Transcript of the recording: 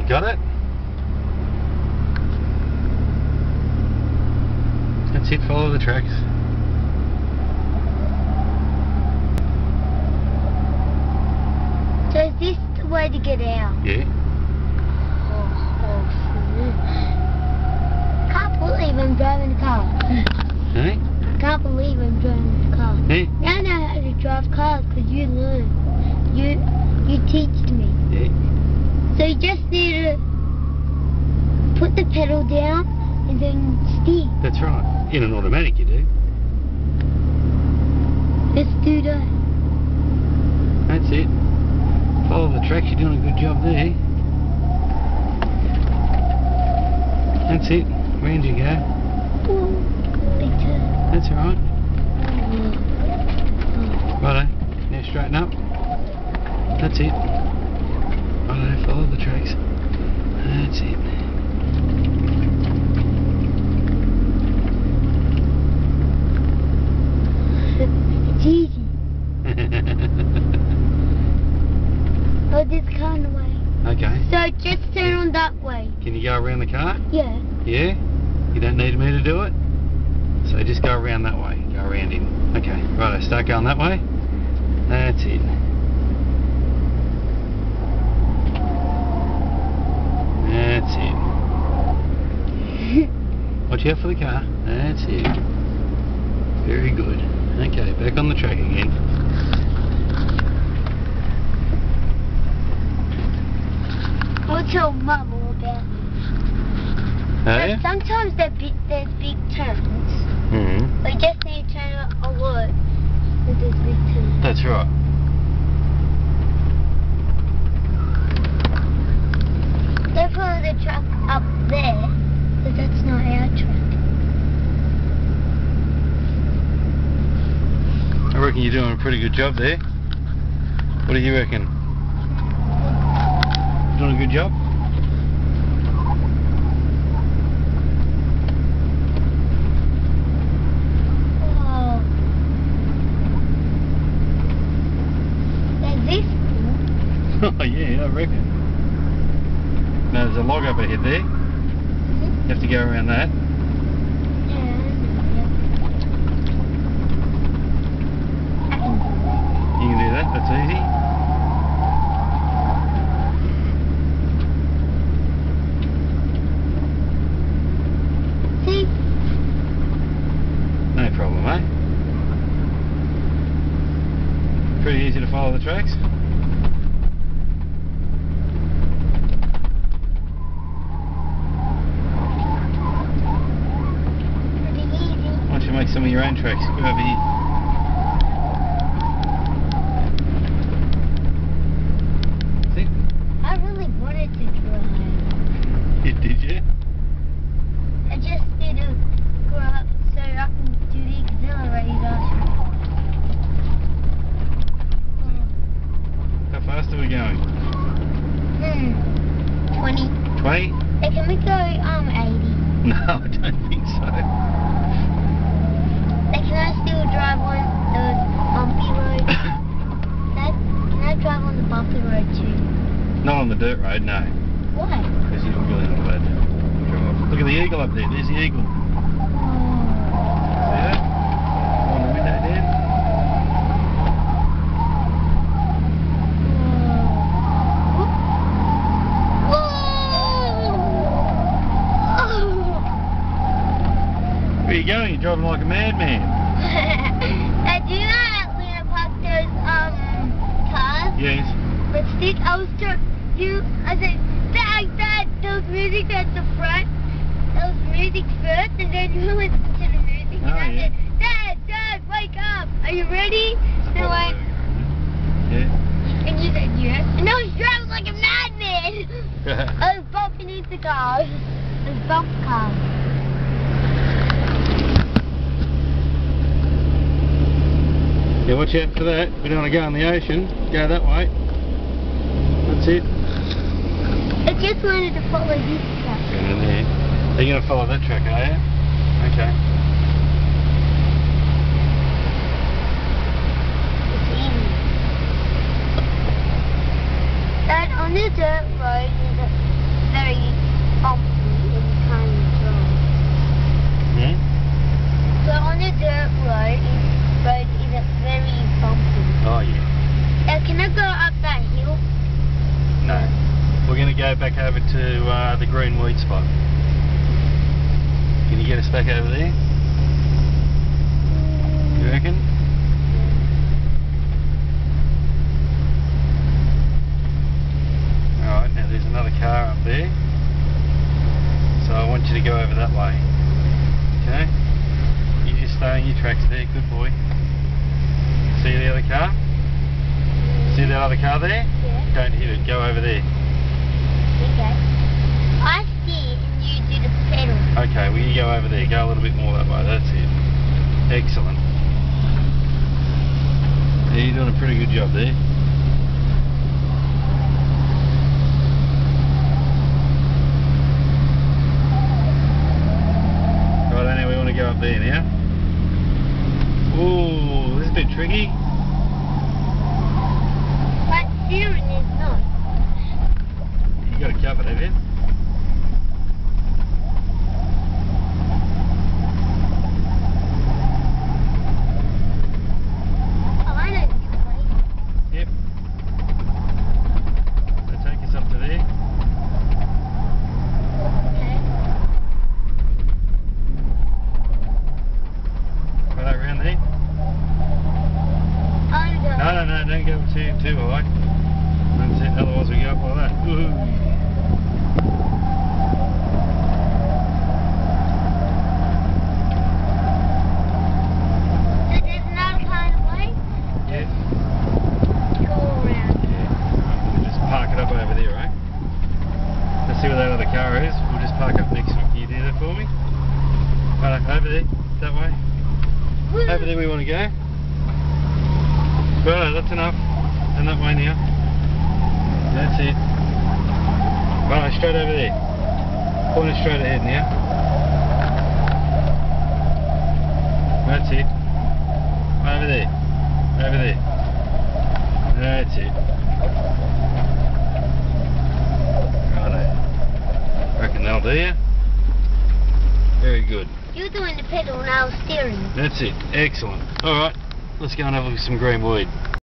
Got it? That's it, follow the tracks. So is this the way to get out? Yeah. Can't believe I'm driving a car. Hey? Can't believe I'm driving a car. Hey? Now I know how to drive cars because you learned. You teached me. Yeah. So you just need to put the pedal down and then steer. That's right. In an automatic you do. Let's do that. That's it. Follow the tracks, you're doing a good job there. That's it. Round you go. Oh, big turn. That's alright. Righto. Now straighten up. That's it. Righto, follow the tracks. That's it. It's easy. Oh, this car in the way. Okay. So just turn on that way. Can you go around the car? Yeah. Yeah? You don't need me to do it? So just go around that way. Go around him. Okay. Righto, start going that way. That's it. That's it. Watch out for the car. That's it. Very good. Okay, back on the track again. I'll tell Mum all about it. Oh, yeah? Sometimes there's big turns. Mm-hmm. We just need to turn it a lot with those big turns. That's right. Don't follow the truck up there, because that's not our truck. I reckon you're doing a pretty good job there. What do you reckon? Doing a good job? Oh. There's this one. Oh yeah, I reckon. Now there's a log up ahead there. You have to go around that. You can do that, that's easy. See? No problem, eh? Pretty easy to follow the tracks. Pretty easy. Why don't you make some of your own tracks? Go over here. See? I really wanted to drive. Did you? I just need to grow up so I can do the accelerator. How fast are we going? 20. 20? Hey, can we go 80? No, I don't think so. Hey, can I still drive on the bumpy road? Dad, can I drive on the bumpy road too? Not on the dirt road, no. Why? Because you're really not allowed to drive. Look at the eagle up there. There's the eagle. See that? On the window there. Where are you going? You're driving like a madman. Dad, do you know how Luna Park those cars? Yes. But stick, I said, Dad, there was music at the front. There was music first, and then you went to the music, and I said, Dad, wake up. Are you ready? And I went, Yeah. and you said, yes. And I was driving like a madman. I was bumping into cars. I was bumping cars. Yeah, watch out for that. We don't want to go in the ocean. Go that way. That's it. I just wanted to follow this truck. Go in there. Are you going to follow that track, are you? Okay. It's easy. Dad, on the dirt road, go back over to the green weed spot. Can you get us back over there? You reckon? Alright, now there's another car up there. So I want you to go over that way. Okay? You just stay on your tracks there, good boy. See the other car? See that other car there? Yeah. Don't hit it, go over there. Okay. I see and you do the pedal. Okay, well you go over there, go a little bit more that way, that's it. Excellent. Yeah, you're doing a pretty good job there. Right, now we want to go up there now. Ooh, this is a bit tricky. But steering is not. You got it covered, have you? Oh, I know this place. Yep. They'll take us up to there. Okay. Right around there. I'm going. No, don't go too high. That's it, otherwise we go up like that. Ooh. So there's another kind of way? Yeah. Go around. Yeah. We'll just park it up over there, right? Let's see where that other car is. We'll just park up next to it. Can you do that for me? Right, over there, that way. Woo. Over there we want to go. Right, that's enough. And that way now. That's it. Right, straight over there. Point it straight ahead now. That's it. Over there. Over there. That's it. Righto. Reckon that'll do you? Very good. You're doing the pedal and I was steering. That's it. Excellent. Alright, let's go and have a look at some green weed.